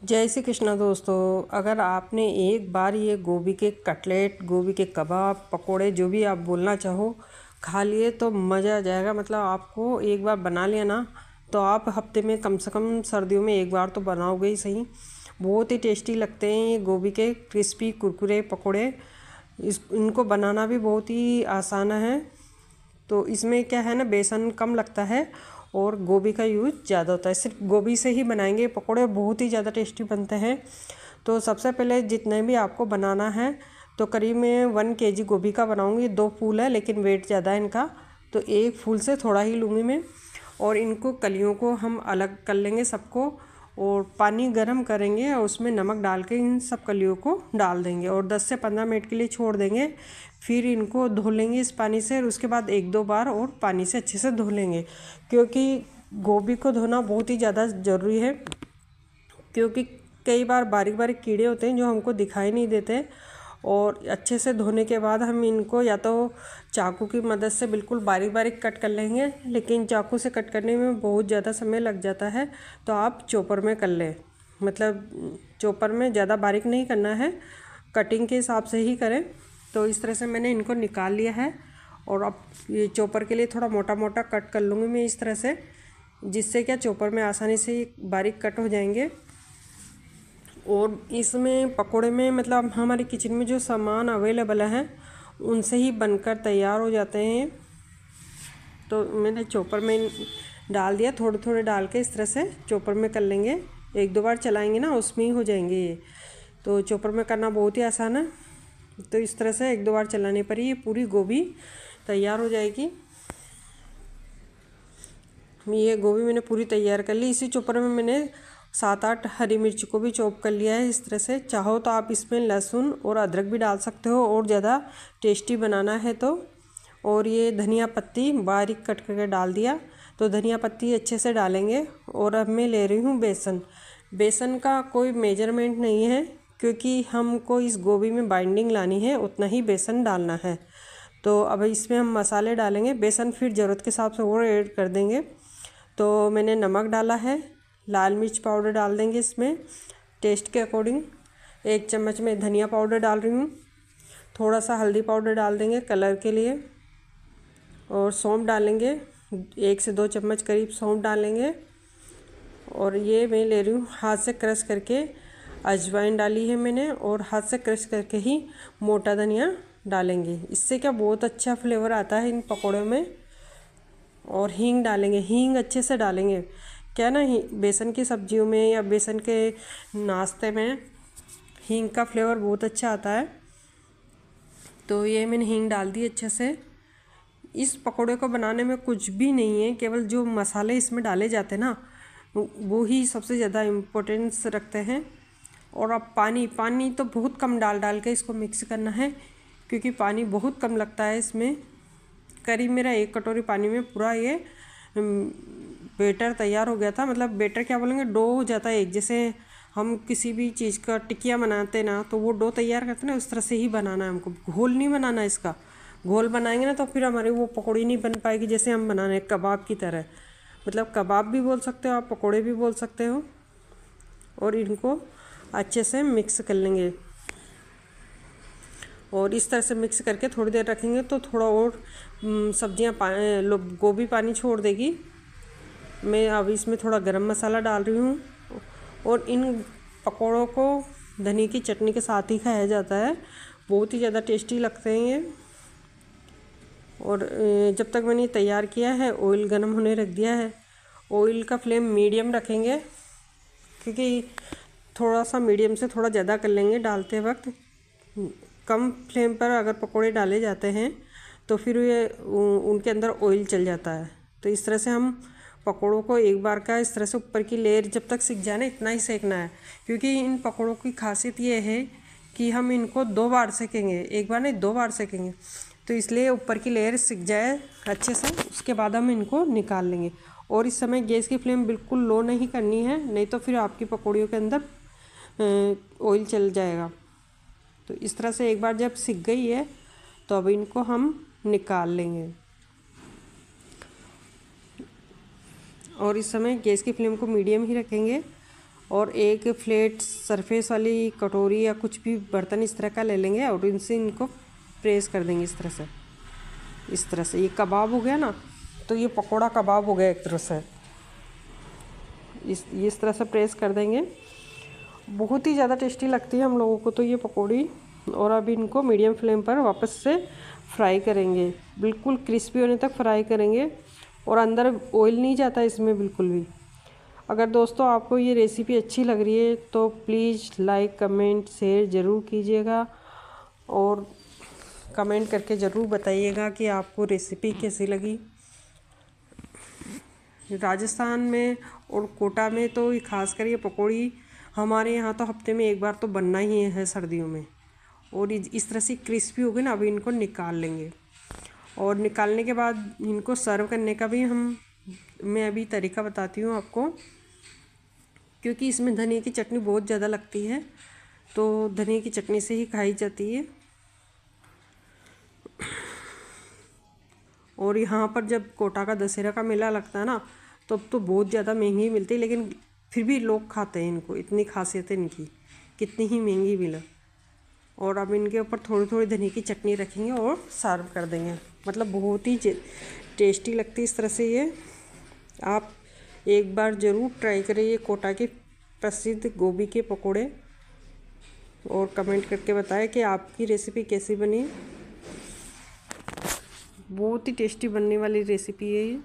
जय श्री कृष्णा दोस्तों। अगर आपने एक बार ये गोभी के कटलेट, गोभी के कबाब, पकोड़े, जो भी आप बोलना चाहो, खा लिए तो मज़ा आ जाएगा। मतलब आपको एक बार बना लिया ना तो आप हफ्ते में कम से कम सर्दियों में एक बार तो बनाओगे ही सही। बहुत ही टेस्टी लगते हैं ये गोभी के क्रिस्पी कुरकुरे पकोड़े। इनको बनाना भी बहुत ही आसान है। तो इसमें क्या है ना, बेसन कम लगता है और गोभी का यूज़ ज़्यादा होता है। सिर्फ गोभी से ही बनाएंगे पकोड़े, बहुत ही ज़्यादा टेस्टी बनते हैं। तो सबसे पहले जितने भी आपको बनाना है तो करीब मैं 1 kg गोभी का बनाऊंगी। 2 फूल है लेकिन वेट ज़्यादा है इनका, तो एक फूल से थोड़ा ही लूँगी मैं। और इनको कलियों को हम अलग कर लेंगे सबको, और पानी गर्म करेंगे और उसमें नमक डाल के इन सब कलियों को डाल देंगे और 10 से 15 मिनट के लिए छोड़ देंगे। फिर इनको धो लेंगे इस पानी से, और उसके बाद 1-2 बार और पानी से अच्छे से धो लेंगे, क्योंकि गोभी को धोना बहुत ही ज़्यादा ज़रूरी है। क्योंकि कई बार बारीक बारीक कीड़े होते हैं जो हमको दिखाई नहीं देते। और अच्छे से धोने के बाद हम इनको या तो चाकू की मदद से बिल्कुल बारीक बारीक कट कर लेंगे, लेकिन चाकू से कट करने में बहुत ज़्यादा समय लग जाता है, तो आप चॉपर में कर लें। मतलब चॉपर में ज़्यादा बारीक नहीं करना है, कटिंग के हिसाब से ही करें। तो इस तरह से मैंने इनको निकाल लिया है। और अब ये चॉपर के लिए थोड़ा मोटा मोटा कट कर लूँगी मैं इस तरह से, जिससे क्या चॉपर में आसानी से बारीक कट हो जाएंगे। और इसमें पकोड़े में मतलब हमारे किचन में जो सामान अवेलेबल है उनसे ही बनकर तैयार हो जाते हैं। तो मैंने चॉपर में डाल दिया, थोड़े थोड़े डाल के इस तरह से चॉपर में कर लेंगे। 1-2 बार चलाएंगे ना उसमें ही हो जाएंगे ये। तो चॉपर में करना बहुत ही आसान है। तो इस तरह से 1-2 बार चलाने पर ही ये पूरी गोभी तैयार हो जाएगी। ये गोभी मैंने पूरी तैयार कर ली। इसी चॉपर में मैंने 7-8 हरी मिर्च को भी चॉप कर लिया है इस तरह से। चाहो तो आप इसमें लहसुन और अदरक भी डाल सकते हो और ज़्यादा टेस्टी बनाना है तो। और ये धनिया पत्ती बारीक कट करके डाल दिया। तो धनिया पत्ती अच्छे से डालेंगे। और अब मैं ले रही हूँ बेसन। बेसन का कोई मेजरमेंट नहीं है, क्योंकि हमको इस गोभी में बाइंडिंग लानी है, उतना ही बेसन डालना है। तो अब इसमें हम मसाले डालेंगे, बेसन फिर ज़रूरत के हिसाब से और ऐड कर देंगे। तो मैंने नमक डाला है, लाल मिर्च पाउडर डाल देंगे इसमें टेस्ट के अकॉर्डिंग। 1 चम्मच में धनिया पाउडर डाल रही हूँ। थोड़ा सा हल्दी पाउडर डाल देंगे कलर के लिए। और सौंफ डालेंगे, 1 से 2 चम्मच करीब सौंफ डालेंगे। और ये मैं ले रही हूँ हाथ से क्रश करके अजवाइन डाली है मैंने, और हाथ से क्रश करके ही मोटा धनिया डालेंगे। इससे क्या बहुत अच्छा फ्लेवर आता है इन पकौड़ों में। और हींग डालेंगे, हींग अच्छे से डालेंगे। क्या ना, बेसन की सब्जियों में या बेसन के नाश्ते में हींग का फ्लेवर बहुत अच्छा आता है। तो ये मैंने हींग डाल दी अच्छे से। इस पकोड़े को बनाने में कुछ भी नहीं है, केवल जो मसाले इसमें डाले जाते हैं ना वो ही सबसे ज़्यादा इम्पोर्टेंस रखते हैं। और अब पानी तो बहुत कम डाल के इसको मिक्स करना है, क्योंकि पानी बहुत कम लगता है इसमें। करीब मेरा 1 कटोरी पानी में पूरा ये बेटर तैयार हो गया था। मतलब बेटर क्या बोलेंगे, डो हो जाता है एक। जैसे हम किसी भी चीज़ का टिकिया बनाते ना तो वो डो तैयार करते ना, उस तरह से ही बनाना है हमको। घोल नहीं बनाना इसका। घोल बनाएंगे ना तो फिर हमारी वो पकौड़ी नहीं बन पाएगी जैसे हम बनाने हैं कबाब की तरह। मतलब कबाब भी बोल सकते हो आप, पकौड़े भी बोल सकते हो। और इनको अच्छे से मिक्स कर लेंगे। और इस तरह से मिक्स करके थोड़ी देर रखेंगे तो थोड़ा और सब्जियां गोभी पानी छोड़ देगी। मैं अब इसमें थोड़ा गरम मसाला डाल रही हूँ। और इन पकौड़ों को धनिया की चटनी के साथ ही खाया जाता है, बहुत ही ज़्यादा टेस्टी लगते हैं ये। और जब तक मैंने तैयार किया है ऑयल गर्म होने रख दिया है। ऑयल का फ्लेम मीडियम रखेंगे, क्योंकि थोड़ा सा मीडियम से थोड़ा ज़्यादा कर लेंगे डालते वक्त। कम फ्लेम पर अगर पकोड़े डाले जाते हैं तो फिर ये उनके अंदर ऑयल चल जाता है। तो इस तरह से हम पकोड़ों को एक बार का इस तरह से ऊपर की लेयर जब तक सिक जाए ना इतना ही सेकना है, क्योंकि इन पकोड़ों की खासियत ये है कि हम इनको 2 बार सेकेंगे, एक बार नहीं 2 बार सेकेंगे। तो इसलिए ऊपर की लेयर सिक जाए अच्छे से, उसके बाद हम इनको निकाल लेंगे। और इस समय गैस की फ्लेम बिल्कुल लो नहीं करनी है, नहीं तो फिर आपकी पकौड़ियों के अंदर ऑयल चल जाएगा। तो इस तरह से एक बार जब सिक गई है तो अब इनको हम निकाल लेंगे। और इस समय गैस की फ्लेम को मीडियम ही रखेंगे। और एक फ्लैट सरफेस वाली कटोरी या कुछ भी बर्तन इस तरह का ले लेंगे और इनसे इनको प्रेस कर देंगे इस तरह से। इस तरह से ये कबाब हो गया ना, तो ये पकोड़ा कबाब हो गया एक तरह से। इस तरह से प्रेस कर देंगे। बहुत ही ज़्यादा टेस्टी लगती है हम लोगों को तो ये पकौड़ी। और अब इनको मीडियम फ्लेम पर वापस से फ्राई करेंगे, बिल्कुल क्रिस्पी होने तक फ्राई करेंगे और अंदर ऑयल नहीं जाता इसमें बिल्कुल भी। अगर दोस्तों आपको ये रेसिपी अच्छी लग रही है तो प्लीज़ लाइक कमेंट शेयर ज़रूर कीजिएगा और कमेंट करके ज़रूर बताइएगा कि आपको रेसिपी कैसी लगी। राजस्थान में और कोटा में तो खासकर ये पकौड़ी हमारे यहाँ तो हफ्ते में एक बार तो बनना ही है सर्दियों में। और इस तरह से क्रिस्पी हो गई ना, अभी इनको निकाल लेंगे। और निकालने के बाद इनको सर्व करने का भी मैं अभी तरीका बताती हूँ आपको, क्योंकि इसमें धनिया की चटनी बहुत ज़्यादा लगती है, तो धनिया की चटनी से ही खाई जाती है। और यहाँ पर जब कोटा का दशहरा का मेला लगता है ना, तब तो बहुत ज़्यादा महंगी मिलती है, लेकिन फिर भी लोग खाते हैं इनको। इतनी खासियत है इनकी, कितनी ही महंगी मिला। और अब इनके ऊपर थोड़ी थोड़ी धनिया की चटनी रखेंगे और सर्व कर देंगे। मतलब बहुत ही टेस्टी लगती है इस तरह से ये। आप एक बार ज़रूर ट्राई करें ये कोटा के प्रसिद्ध गोभी के पकोड़े और कमेंट करके बताएं कि आपकी रेसिपी कैसी बनी। बहुत ही टेस्टी बनने वाली रेसिपी है ये।